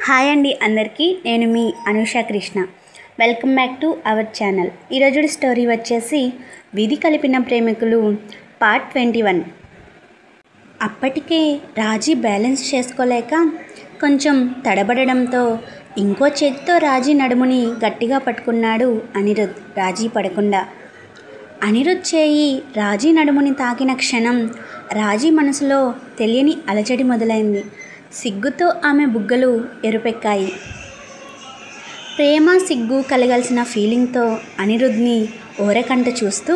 Hi అండి అందరికీ, నేను మీ Anusha Krishna. Welcome back to our channel. ఈరోజు స్టోరీ వచ్చేసి విధి కలిపిన ప్రేమికులు పార్ట్ 21. అప్పటికే రాజీ బ్యాలెన్స్ చేసుకోలేక కొంచెం తడబడడంతో ఇంకో చేతితో రాజీ నడుముని గట్టిగా పట్టుకున్నాడు అనిరుద్. రాజీ పడకుండా అనిరుద్ చేయి రాజీ నడుముని తాకిన క్షణం రాజీ మనసులో తెలియని అలజడి మొదలైంది. సిగ్గుతో ఆమె బుగ్గలు ఎరుపెక్కాయి. ప్రేమ సిగ్గు కలగాల్సిన ఫీలింగ్తో అనిరుద్ని ఓరకంట చూస్తూ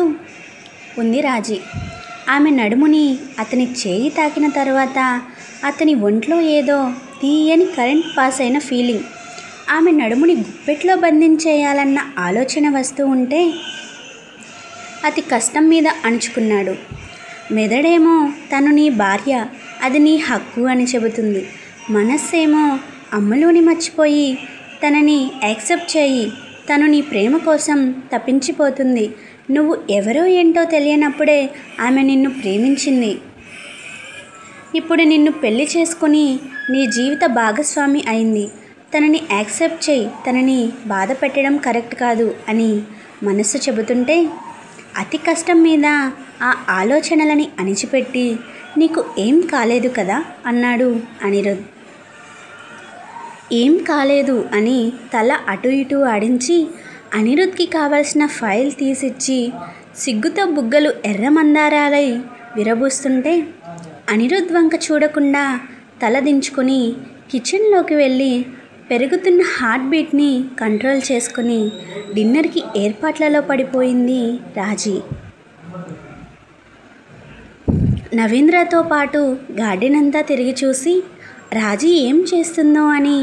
ఉంది రాజీ. ఆమె నడుముని అతని చేయి తాకిన తర్వాత అతని ఒంట్లో ఏదో తీయని కరెంట్ పాస్ అయిన ఫీలింగ్. ఆమె నడుముని గుప్పెట్లో బంధించేయాలన్న ఆలోచన వస్తూ ఉంటే అతి కష్టం మీద అణుచుకున్నాడు. మెదడేమో తను నీ భార్య, అది నీ హక్కు అని చెబుతుంది. మనస్సేమో అమ్మలోని మర్చిపోయి తనని యాక్సెప్ట్ చేయి, తను నీ ప్రేమ కోసం తప్పించిపోతుంది. నువ్వు ఎవరో ఏంటో తెలియనప్పుడే ఆమె నిన్ను ప్రేమించింది. ఇప్పుడు నిన్ను పెళ్లి చేసుకుని నీ జీవిత భాగస్వామి అయింది. తనని యాక్సెప్ట్ చేయి, తనని బాధ పెట్టడం కరెక్ట్ కాదు అని మనస్సు చెబుతుంటే అతి కష్టం మీద ఆ ఆలోచనలని అణిచిపెట్టి నీకు ఏం కాలేదు కదా అన్నాడు అనిరుద్. ఏం కాలేదు అని తల అటు ఇటు ఆడించి అనిరుద్కి కావలసిన ఫైల్ తీసిచ్చి సిగ్గుతో బుగ్గలు ఎర్రమందారాలై విరబూస్తుంటే అనిరుద్ వంక చూడకుండా తల దించుకొని కిచెన్లోకి వెళ్ళి పెరుగుతున్న హార్ట్ బీట్ని కంట్రోల్ చేసుకుని డిన్నర్కి ఏర్పాట్లలో పడిపోయింది రాజీ. నవీంద్రతో పాటు గార్డెన్ అంతా తిరిగి చూసి రాజీ ఏం చేస్తుందో అని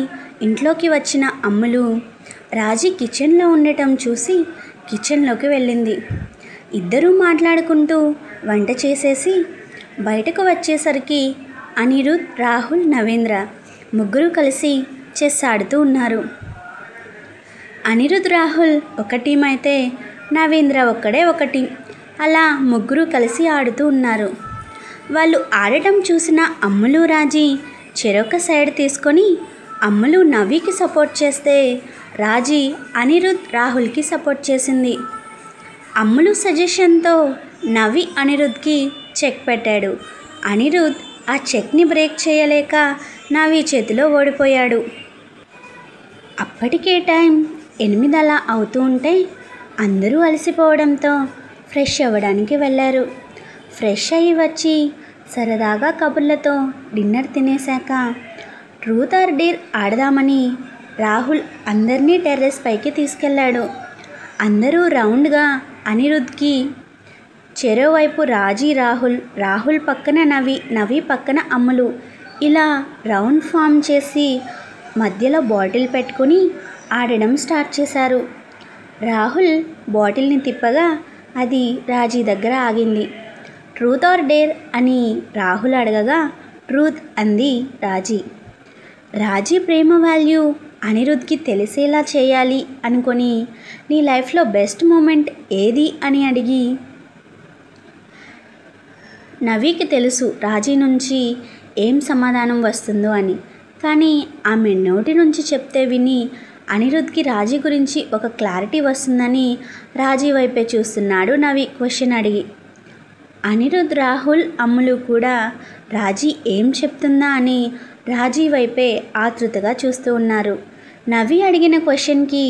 ఇంట్లోకి వచ్చిన అమ్ములు రాజీ కిచెన్లో ఉండటం చూసి కిచెన్లోకి వెళ్ళింది. ఇద్దరూ మాట్లాడుకుంటూ వంట చేసేసి బయటకు వచ్చేసరికి అనిరుద్, రాహుల్, నవేంద్ర ముగ్గురు కలిసి చెస్ ఆడుతూ ఉన్నారు. అనిరుద్, రాహుల్ ఒక టీం అయితే నవేంద్ర ఒక్కడే ఒక టీం. అలా ముగ్గురు కలిసి ఆడుతూ ఉన్నారు. వాళ్ళు ఆడటం చూసిన అమ్ములు, రాజీ చెరొక సైడ్ తీసుకొని అమ్ములు నవీకి సపోర్ట్ చేస్తే రాజీ అనిరుద్, రాహుల్కి సపోర్ట్ చేసింది. అమ్ములు సజెషన్తో నవి అనిరుద్కి చెక్ పెట్టాడు. అనిరుద్ ఆ చెక్ని బ్రేక్ చేయలేక నవి చేతిలో ఓడిపోయాడు. అప్పటికే టైం 8 అలా అవుతూ ఉంటే అందరూ అలసిపోవడంతో ఫ్రెష్ అవ్వడానికి వెళ్ళారు. ఫ్రెష్ అయ్యి వచ్చి సరదాగా కబుర్లతో డిన్నర్ తినేశాక ట్రూత్ ఆర్ డేర్ ఆడదామని రాహుల్ అందరినీ టెర్రస్ పైకి తీసుకెళ్ళాడు. అందరూ రౌండ్గా అనిరుద్కి చెరోవైపు రాజీ, రాహుల్ పక్కన నవి పక్కన అమ్ములు ఇలా రౌండ్ ఫామ్ చేసి మధ్యలో బాటిల్ పెట్టుకుని ఆడడం స్టార్ట్ చేశారు. రాహుల్ బాటిల్ని తిప్పగా అది రాజీ దగ్గర ఆగింది. ట్రూత్ ఆర్ డేర్ అని రాహుల్ అడగగా ట్రూత్ అంది రాజీ. రాజీ ప్రేమ వాల్యూ అనిరుద్కి తెలిసేలా చేయాలి అనుకొని నీ లైఫ్లో బెస్ట్ మూమెంట్ ఏది అని అడిగి నవీకి తెలుసు రాజీ నుంచి ఏం సమాధానం వస్తుందో అని. కానీ ఆమె నోటి నుంచి చెప్తే విని అనిరుద్కి రాజీ గురించి ఒక క్లారిటీ వస్తుందని రాజీ వైపే చూస్తున్నాడు నవి క్వశ్చన్ అడిగి. అనిరుద్, రాహుల్, అమ్ములు కూడా రాజీ ఏం చెప్తుందా అని రాజీ వైపే ఆతృతగా చూస్తూ ఉన్నారు. నవి అడిగిన క్వశ్చన్కి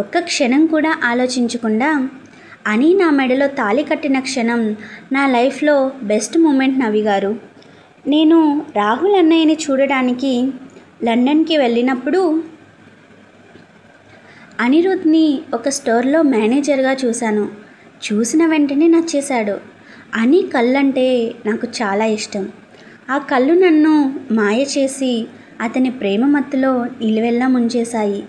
ఒక్క క్షణం కూడా ఆలోచించకుండా అని నా మెడలో తాళి కట్టిన క్షణం నా లైఫ్లో బెస్ట్ మూమెంట్ నవి గారు. నేను రాహుల్ అన్నయ్యని చూడడానికి లండన్కి వెళ్ళినప్పుడు అనిరుద్ని ఒక స్టోర్లో మేనేజర్గా చూశాను. చూసిన వెంటనే నచ్చేశాడు. అని కళ్ళంటే నాకు చాలా ఇష్టం. ఆ కళ్ళు నన్ను మాయ చేసి అతని ప్రేమ మత్తులో నిలువెల్లా ముంచేశాయి.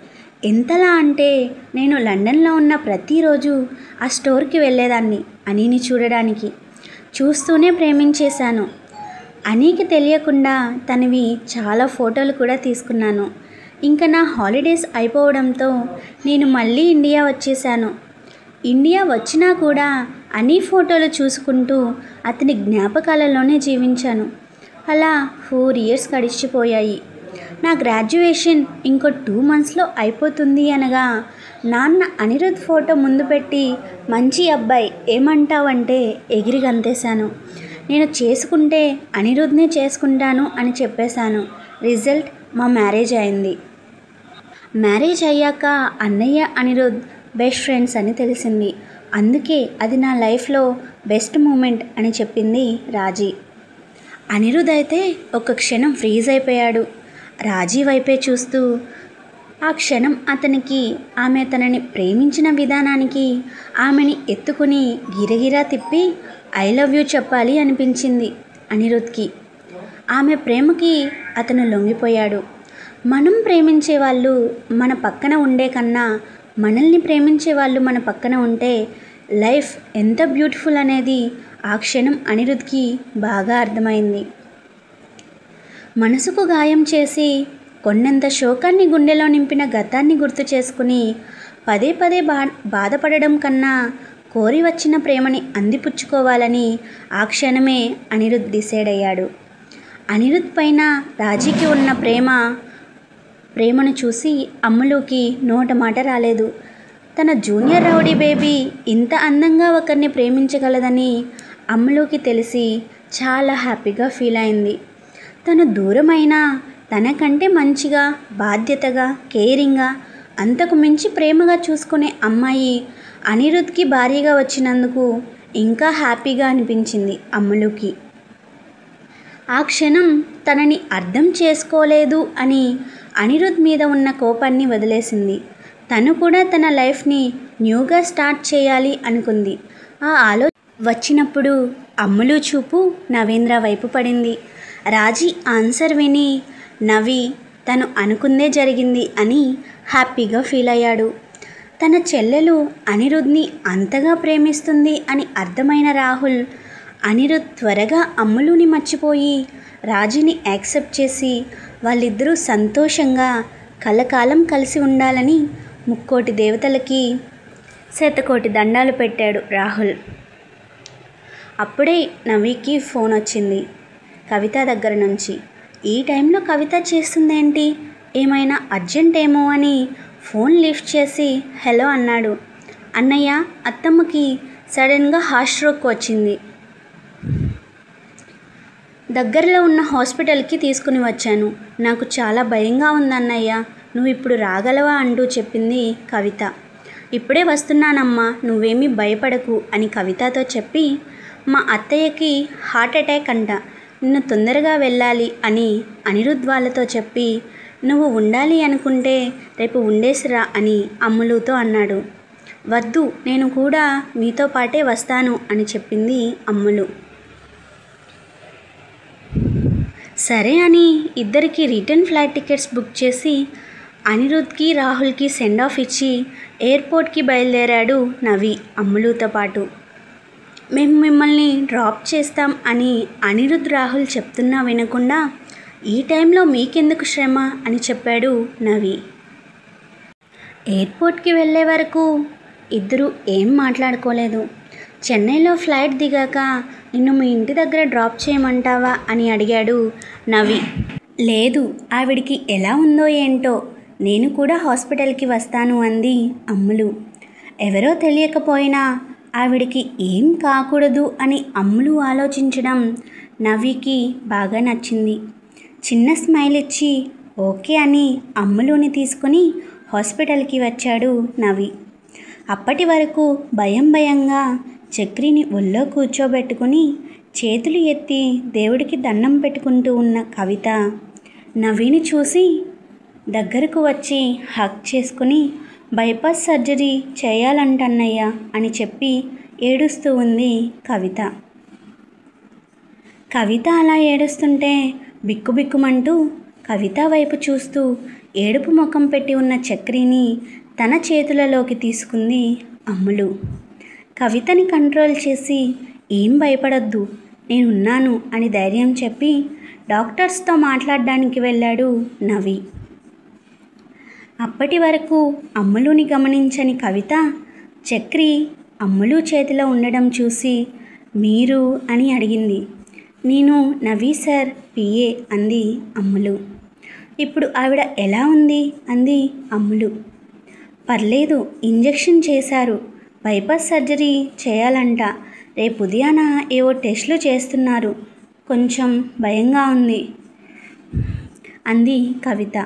ఎంతలా అంటే నేను లండన్లో ఉన్న ప్రతిరోజు ఆ స్టోర్కి వెళ్ళేదాన్ని అనీని చూడడానికి. చూస్తూనే ప్రేమించేశాను. అనీకి తెలియకుండా తనవి చాలా ఫోటోలు కూడా తీసుకున్నాను. ఇంకా నా హాలిడేస్ అయిపోవడంతో నేను మళ్ళీ ఇండియా వచ్చేసాను. ఇండియా వచ్చినా కూడా అనీ ఫోటోలు చూసుకుంటూ అతని జ్ఞాపకాలలోనే జీవించాను. అలా 4 years గడిచిపోయాయి. నా గ్రాడ్యుయేషన్ ఇంకో 2 మంత్స్లో అయిపోతుంది అనగా నాన్న అనిరుద్ ఫోటో ముందు పెట్టి మంచి అబ్బాయి ఏమంటావంటే ఎగిరి గంతేశాను. నేను చేసుకుంటే అనిరుద్నే చేసుకుంటాను అని చెప్పేశాను. రిజల్ట్ మా మ్యారేజ్ అయింది. మ్యారేజ్ అయ్యాక అన్నయ్య అనిరుద్ బెస్ట్ ఫ్రెండ్స్ అని తెలిసింది. అందుకే అది నా లైఫ్లో బెస్ట్ మూమెంట్ అని చెప్పింది రాజీ. అనిరుద్ అయితే ఒక క్షణం ఫ్రీజ్ అయిపోయాడు. రాజీ వైపే చూస్తూ ఆ క్షణం అతనికి ఆమె తనని ప్రేమించిన విధానానికి ఆమెని ఎత్తుకుని గిరగిరా తిప్పి ఐ లవ్ యూ చెప్పాలి అనిపించింది అనిరుద్కి. ఆమె ప్రేమకి అతను లొంగిపోయాడు. మనం ప్రేమించే వాళ్ళు మన పక్కన ఉండే కన్నా మనల్ని ప్రేమించే వాళ్ళు మన పక్కన ఉంటే లైఫ్ ఎంత బ్యూటిఫుల్ అనేది ఆ క్షణం అనిరుద్కి బాగా అర్థమైంది. మనసుకు గాయం చేసి కొండంత శోకాన్ని గుండెలో నింపిన గతాన్ని గుర్తు చేసుకుని పదే పదే బాధపడడం కన్నా కోరి వచ్చిన ప్రేమని అందిపుచ్చుకోవాలని ఆ క్షణమే అనిరుద్ డిసైడ్ అయ్యాడు. అనిరుద్ పైన రాజీకి ఉన్న ప్రేమను చూసి అమ్ములుకి నోట మాట రాలేదు. తన జూనియర్ రౌడీ బేబీ ఇంత అందంగా ఒకరిని ప్రేమించగలదని అమ్ములుకి తెలిసి చాలా హ్యాపీగా ఫీల్ అయింది. తను దూరమైనా తనకంటే మంచిగా, బాధ్యతగా, కేరింగ్గా, అంతకు మించి ప్రేమగా చూసుకునే అమ్మాయి అనిరుద్కి భారీగా వచ్చినందుకు ఇంకా హ్యాపీగా అనిపించింది అమ్ములుకి. ఆ క్షణం తనని అర్థం చేసుకోలేదు అని అనిరుద్ మీద ఉన్న కోపాన్ని వదిలేసింది. తను కూడా తన లైఫ్ని న్యూగా స్టార్ట్ చేయాలి అనుకుంది. ఆ ఆలోచన వచ్చినప్పుడు అమ్ములు చూపు నవేంద్ర వైపు పడింది. రాజీ ఆన్సర్ విని నవ్వి తను అనుకుందే జరిగింది అని హ్యాపీగా ఫీల్ అయ్యాడు. తన చెల్లెలు అనిరుద్ని అంతగా ప్రేమిస్తుంది అని అర్థమైన రాహుల్ అనిరుద్ త్వరగా అమ్ములుని మర్చిపోయి రాజీని యాక్సెప్ట్ చేసి వాళ్ళిద్దరూ సంతోషంగా కలకాలం కలిసి ఉండాలని ముక్కోటి దేవతలకి శతకోటి దండాలు పెట్టాడు రాహుల్. అప్పుడే నవీకి ఫోన్ వచ్చింది కవిత దగ్గర నుంచి. ఈ టైంలో కవిత చేస్తుందేంటి, ఏమైనా అర్జెంట్ ఏమో అని ఫోన్ లిఫ్ట్ చేసి హలో అన్నాడు. అన్నయ్య, అత్తమ్మకి సడన్గా హార్ట్ స్ట్రోక్ వచ్చింది. దగ్గరలో ఉన్న హాస్పిటల్కి తీసుకుని వచ్చాను. నాకు చాలా భయంగా ఉందన్నయ్య, నువ్వు ఇప్పుడు రాగలవా అంటూ చెప్పింది కవిత. ఇప్పుడే వస్తున్నానమ్మా, నువ్వేమీ భయపడకు అని కవితతో చెప్పి మా అత్తయ్యకి హార్ట్ అటాక్ అంట, నిన్ను తొందరగా వెళ్ళాలి అని అనిరుద్ వాళ్ళతో చెప్పి నువ్వు ఉండాలి అనుకుంటే రేపు ఉండేసిరా అని అమ్ములుతో అన్నాడు. వద్దు, నేను కూడా మీతో పాటే వస్తాను అని చెప్పింది అమ్ములు. సరే అని ఇద్దరికి రిటర్న్ ఫ్లైట్ టికెట్స్ బుక్ చేసి అనిరుద్కి రాహుల్కి సెండ్ ఆఫ్ ఇచ్చి ఎయిర్పోర్ట్కి బయలుదేరాడు నవీ అమ్ములుతో పాటు. మేము మిమ్మల్ని డ్రాప్ చేస్తాం అని అనిరుద్ రాహుల్ చెప్తున్నా వినకుండా ఈ టైంలో మీకెందుకు శ్రమ అని చెప్పాడు నవీ. ఎయిర్పోర్ట్కి వెళ్ళే వరకు ఇద్దరు ఏం మాట్లాడుకోలేదు. చెన్నైలో ఫ్లైట్ దిగాక నిన్ను మీ ఇంటి దగ్గర డ్రాప్ చేయమంటావా అని అడిగాడు నవీ. లేదు, ఆవిడికి ఎలా ఉందో ఏంటో, నేను కూడా హాస్పిటల్కి వస్తాను అంది అమ్ములు. ఎవరో తెలియకపోయినా ఆవిడికి ఏం కాకూడదు అని అమ్ములు ఆలోచించడం నవీకి బాగా నచ్చింది. చిన్న స్మైల్ ఇచ్చి ఓకే అని అమ్ములుని తీసుకుని హాస్పిటల్కి వచ్చాడు నవీ. అప్పటి వరకు భయంగా చక్రిని ఒళ్ళో కూర్చోబెట్టుకుని చేతులు ఎత్తి దేవుడికి దండం పెట్టుకుంటూ ఉన్న కవిత నవీని చూసి దగ్గరకు వచ్చి హగ్ చేసుకుని బైపాస్ సర్జరీ చేయాలంటన్నయ్య అని చెప్పి ఏడుస్తూ ఉంది కవిత. కవిత అలా ఏడుస్తుంటే బిక్కుబిక్కుమంటూ కవిత వైపు చూస్తూ ఏడుపు ముఖం పెట్టి ఉన్న చక్రిని తన చేతులలోకి తీసుకుంది అమ్ములు. కవితని కంట్రోల్ చేసి ఏం భయపడొద్దు, నేనున్నాను అని ధైర్యం చెప్పి డాక్టర్స్తో మాట్లాడడానికి వెళ్ళాడు నవీ. అప్పటి వరకు అమ్ములుని గమనించని కవిత చక్రి అమ్ములు చేతిలో ఉండడం చూసి మీరు అని అడిగింది. నేను నవీ సార్ పిఏ అంది అమ్ములు. ఇప్పుడు ఆవిడ ఎలా ఉంది అంది అమ్ములు. పర్లేదు, ఇంజెక్షన్ చేశారు, బైపాస్ సర్జరీ చేయాలంట, రేపు ఉదయాన ఏవో టెస్టులు చేస్తున్నారు, కొంచెం భయంగా ఉంది అంది కవిత.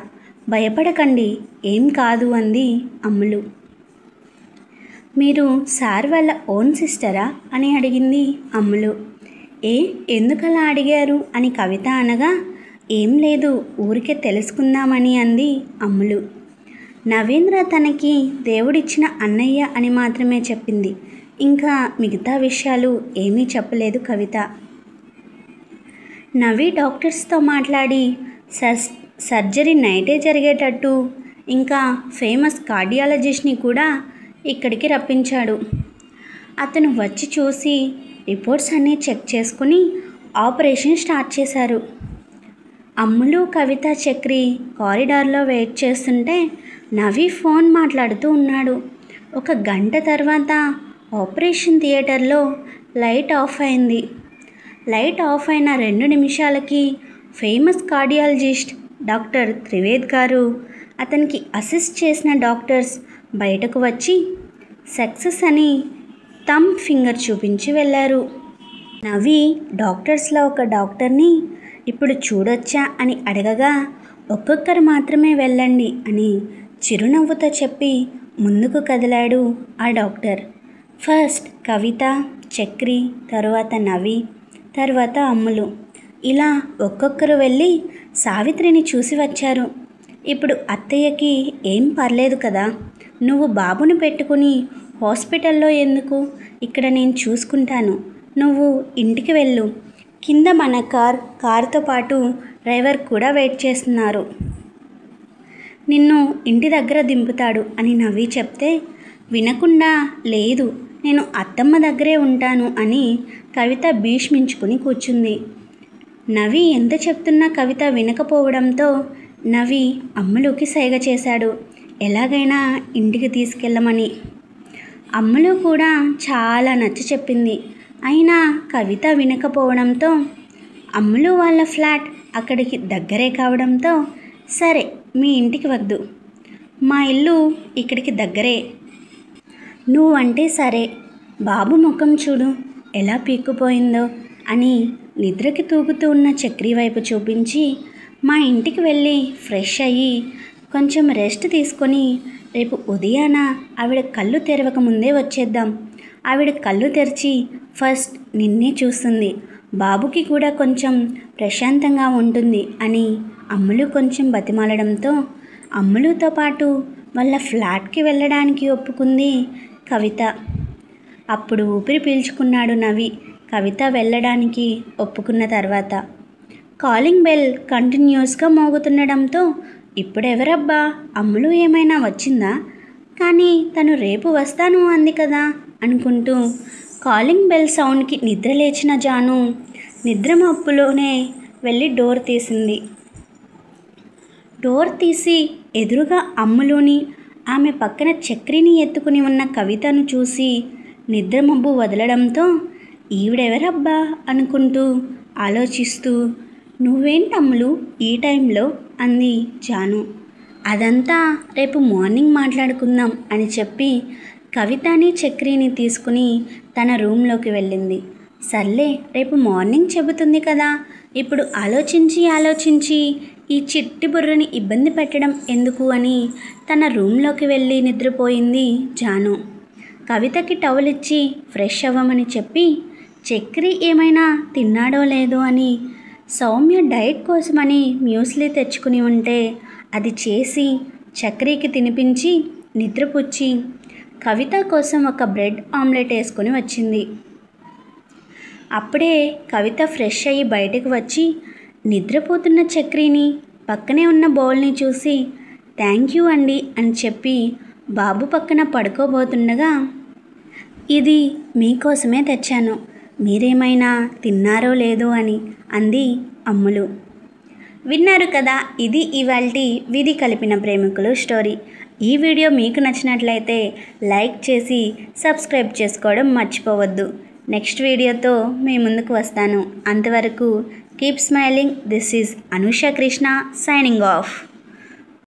భయపడకండి, ఏం కాదు అంది అమ్ములు. మీరు సార్ వాళ్ళ ఓన్ సిస్టరా అని అడిగింది అమ్ములు. ఎందుకలా అడిగారు అని కవిత అనగా, ఏం లేదు, ఊరికే తెలుసుకుందామని అంది అమ్ములు. నవేంద్ర తనకి దేవుడిచ్చిన అన్నయ్య అని మాత్రమే చెప్పింది, ఇంకా మిగతా విషయాలు ఏమీ చెప్పలేదు కవిత. నవి డాక్టర్స్తో మాట్లాడి సర్జరీ నైటే జరిగేటట్టు ఇంకా ఫేమస్ కార్డియాలజిస్ట్ని కూడా ఇక్కడికి రప్పించాడు. అతను వచ్చి చూసి రిపోర్ట్స్ అన్నీ చెక్ చేసుకుని ఆపరేషన్ స్టార్ట్ చేశారు. అమ్ములు, కవిత, చక్రి కారిడార్లో వెయిట్ చేస్తుంటే నవి ఫోన్ మాట్లాడుతూ ఉన్నాడు. 1 గంట తర్వాత ఆపరేషన్ థియేటర్లో లైట్ ఆఫ్ అయింది. లైట్ ఆఫ్ అయిన 2 నిమిషాలకి ఫేమస్ కార్డియాలజిస్ట్ డాక్టర్ త్రివేద్ గారు, అతనికి అసిస్ట్ చేసిన డాక్టర్స్ బయటకు వచ్చి సక్సెస్ అని థంబ్ ఫింగర్ చూపించి వెళ్ళారు. నవి డాక్టర్స్లో ఒక డాక్టర్ని ఇప్పుడు చూడొచ్చా అని అడగగా, ఒక్కొక్కరు మాత్రమే వెళ్ళండి అని చిరునవ్వుతో చెప్పి ముందుకు కదిలాడు ఆ డాక్టర్. ఫస్ట్ కవిత, చక్రి, తరువాత నవి, తర్వాత అమ్ములు, ఇలా ఒక్కొక్కరు వెళ్ళి సావిత్రిని చూసి వచ్చారు. ఇప్పుడు అత్తయ్యకి ఏం పర్లేదు కదా, నువ్వు బాబుని పెట్టుకుని హాస్పిటల్లో ఎందుకు, ఇక్కడ నేను చూసుకుంటాను, నువ్వు ఇంటికి వెళ్ళు, కింద మన కారుతో పాటు డ్రైవర్ కూడా వెయిట్ చేస్తున్నారు, నిన్ను ఇంటి దగ్గర దింపుతాడు అని నవ్వి చెప్తే, వినకుండా లేదు నేను అత్తమ్మ దగ్గరే ఉంటాను అని కవిత భీష్మించుకుని కూర్చుంది. నవి ఎంత చెప్తున్నా కవిత వినకపోవడంతో నవి అమ్ములుకి సైగ చేశాడు, ఎలాగైనా ఇంటికి తీసుకెళ్ళమని. అమ్ములు కూడా చాలా నచ్చ చెప్పింది. అయినా కవిత వినకపోవడంతో అమ్ములు వాళ్ళ ఫ్లాట్ అక్కడికి దగ్గరే కావడంతో, సరే మీ ఇంటికి వద్దు, మా ఇల్లు ఇక్కడికి దగ్గరే, నువ్వంటే సరే, బాబు ముఖం చూడు ఎలా పీక్కుపోయిందో అని నిద్రకి తూగుతూ ఉన్న చక్రి వైపు చూపించి, మా ఇంటికి వెళ్ళి ఫ్రెష్ అయ్యి కొంచెం రెస్ట్ తీసుకొని రేపు ఉదయాన ఆవిడ కళ్ళు తెరవక ముందే వచ్చేద్దాం, ఆవిడ కళ్ళు తెరిచి ఫస్ట్ నిన్నే చూస్తుంది, బాబుకి కూడా కొంచెం ప్రశాంతంగా ఉంటుంది అని అమ్ములు కొంచెం బతిమాలడంతో అమ్ములుతో పాటు వాళ్ళ ఫ్లాట్కి వెళ్ళడానికి ఒప్పుకుంది కవిత. అప్పుడు ఊపిరి పీల్చుకున్నాడు నవి కవిత వెళ్ళడానికి ఒప్పుకున్న తర్వాత. కాలింగ్ బెల్ కంటిన్యూస్గా మోగుతుండడంతో, ఇప్పుడెవరబ్బా, అమ్ములు ఏమైనా వచ్చిందా, కానీ తను రేపు వస్తాను అంది కదా అనుకుంటూ కాలింగ్ బెల్ సౌండ్కి నిద్ర లేచిన జాను నిద్రమప్పులోనే వెళ్ళి డోర్ తీసింది. డోర్ తీసి ఎదురుగా అమ్ములుని, ఆమె పక్కన చక్రిని ఎత్తుకుని ఉన్న కవితను చూసి నిద్రమబ్బు వదలడంతో, ఈవిడెవరబ్బా అనుకుంటూ ఆలోచిస్తూ, నువ్వేంటమ్ములు ఈ టైంలో అంది జాను. అదంతా రేపు మార్నింగ్ మాట్లాడుకుందాం అని చెప్పి కవితని చక్రిని తీసుకుని తన రూమ్లోకి వెళ్ళింది. సర్లే రేపు మార్నింగ్ చెబుతుంది కదా, ఇప్పుడు ఆలోచించి ఈ చిట్టి బుర్రని ఇబ్బంది పెట్టడం ఎందుకు అని తన రూమ్లోకి వెళ్ళి నిద్రపోయింది జాను. కవితకి టవల్ ఇచ్చి ఫ్రెష్ అవ్వమని చెప్పి, చక్రి ఏమైనా తిన్నాడో లేదో అని సౌమ్య డైట్ కోసమని మ్యూస్లీ తెచ్చుకుని ఉంటే అది చేసి చక్రికి తినిపించి నిద్రపుచ్చి కవిత కోసం ఒక బ్రెడ్ ఆమ్లెట్ వేసుకొని వచ్చింది. అప్పుడే కవిత ఫ్రెష్ అయ్యి బయటకు వచ్చి నిద్రపోతున్న చక్రిని పక్కనే ఉన్న బౌల్ని చూసి థ్యాంక్ యూ అండి అని చెప్పి బాబు పక్కన పడుకోబోతుండగా, ఇది మీకోసమే తెచ్చాను, మీరేమైనా తిన్నారో లేదో అని అంది అమ్ములు. విన్నారు కదా, ఇది ఇవాల్టి విధి కలిపిన ప్రేమికులు స్టోరీ. ఈ వీడియో మీకు నచ్చినట్లయితే లైక్ చేసి సబ్స్క్రైబ్ చేసుకోవడం మర్చిపోవద్దు. నెక్స్ట్ వీడియోతో మీ ముందుకు వస్తాను. అంతవరకు keep smiling. This is Anusha Krishna signing off.